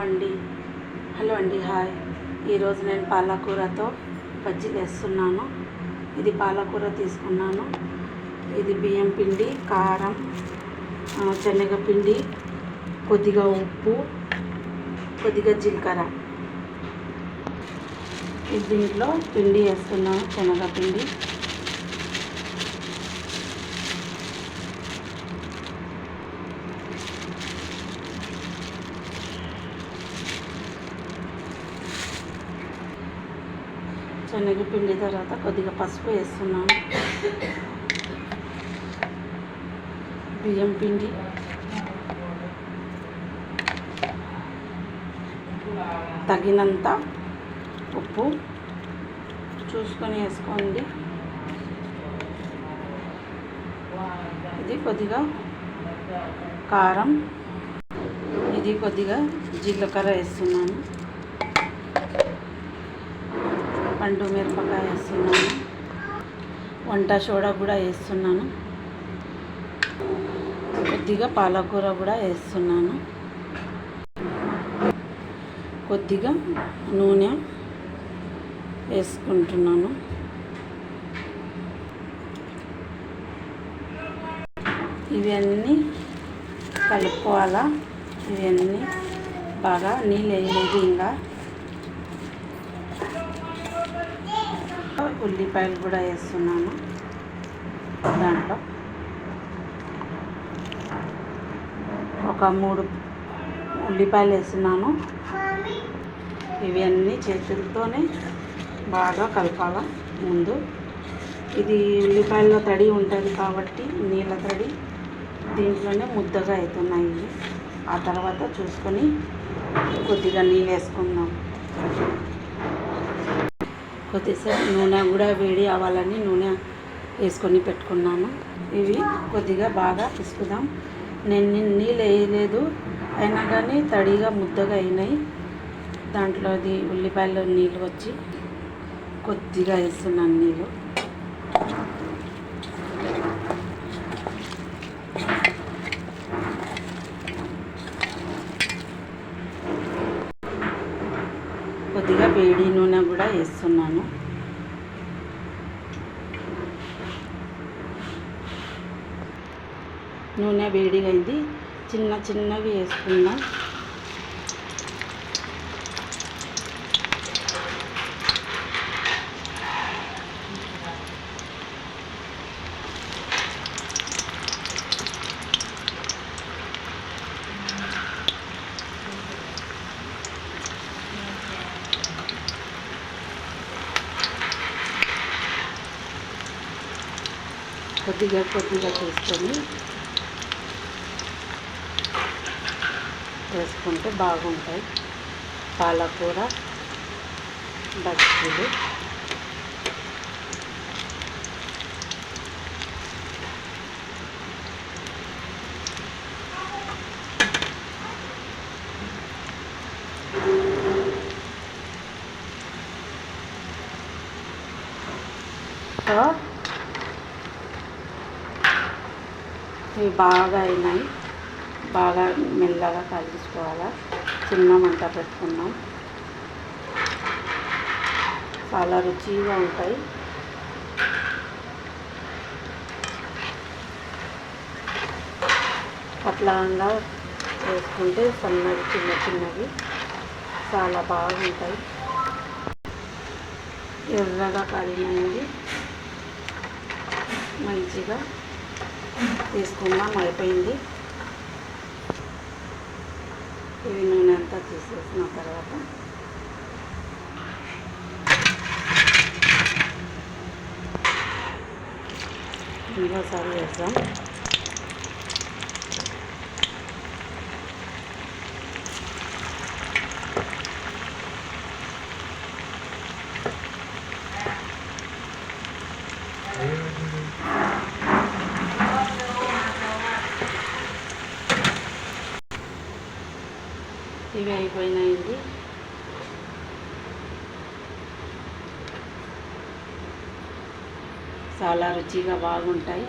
Hello అండి hi. ఈరోజు నేను పాలకూరతో బజ్జీలు వేస్తున్నాను. ఇది పాలకూర తీసుకున్నాను. ఇది బియ్యం పిండి, కారం, శనగపిండి, కొద్దిగా ఉప్పు, కొద్దిగా జీలకర్ర. దీంట్లో పిండి వేస్తున్నాను, శనగపిండి. శనగపిండి తర్వాత కొద్దిగా పసుపు వేస్తున్నాను. బియ్యం పిండి, తగినంత ఉప్పు చూసుకొని వేసుకోండి. ఇది కొద్దిగా కారం, ఇది కొద్దిగా జీలకర్ర వేస్తున్నాను. పండు మిరపకాయ వేస్తున్నాను. వంట సోడా కూడా వేస్తున్నాను. కొద్దిగా పాలకూర కూడా వేస్తున్నాను. కొద్దిగా నూనె వేసుకుంటున్నాను. ఇవన్నీ కలుపుకోవాలా. ఇవన్నీ బాగా నీళ్ళు వేయలేదు. ఇంకా ఉల్లిపాయలు కూడా వేస్తున్నాను. దాంట్లో ఒక 3 ఉల్లిపాయలు వేస్తున్నాను. ఇవన్నీ చేతులతోనే బాగా కలపాల. ముందు ఇది ఉల్లిపాయల్లో తడి ఉంటుంది కాబట్టి నీళ్ళ తడి దీంట్లోనే ముద్దగా అవుతున్నాయి. ఆ తర్వాత చూసుకొని కొద్దిగా నీళ్ళు వేసుకుందాం. కొద్దిసేపు నూనె కూడా వేడి అవ్వాలని నూనె వేసుకొని పెట్టుకున్నాను. ఇవి కొద్దిగా బాగా పిసుకుదాం. నేను నీళ్ళు వేయలేదు, అయినా కానీ తడిగా ముద్దగా అయినాయి. దాంట్లో ఉల్లిపాయలో నీళ్ళు వచ్చి కొద్దిగా వేస్తున్నాను నీళ్ళు. కొద్దిగా వేడి నూనె కూడా వేస్తున్నాను. నూనె వేడిగా అయింది. చిన్నవి వేసుకుందాం. కొద్దిగా తీసుకొని వేసుకుంటే బాగుంటాయి పాలకూర బజ్జీలు. ఇవి బాగా అయినాయి. బాగా మెల్లగా కలిసుకోవాలా. చిన్న మంట పెట్టుకున్నాం. చాలా రుచిగా ఉంటాయి. పతలంగా వేసుకుంటే సన్నవి చిన్నవి చాలా బాగుంటాయి. ఎర్రగా కాలినాయి. మంచిగా తీసుకుందాం. అయిపోయింది. ఇవి నూనె అంతా తీసేసిన తర్వాత ఇంకోసారి వేద్దాం. ఇవి అయిపోయినాయండి. చాలా రుచిగా బాగుంటాయి.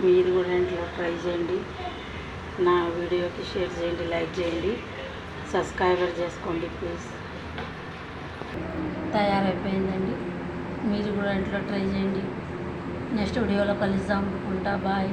మీరు కూడా ఇంట్లో ట్రై చేయండి. నా వీడియోకి షేర్ చేయండి, లైక్ చేయండి, సబ్స్క్రైబర్ చేసుకోండి ప్లీజ్. తయారైపోయిందండి. మీరు కూడా ఇంట్లో ట్రై చేయండి. నెక్స్ట్ వీడియోలో కలుద్దాం. ఉంటా, బాయ్.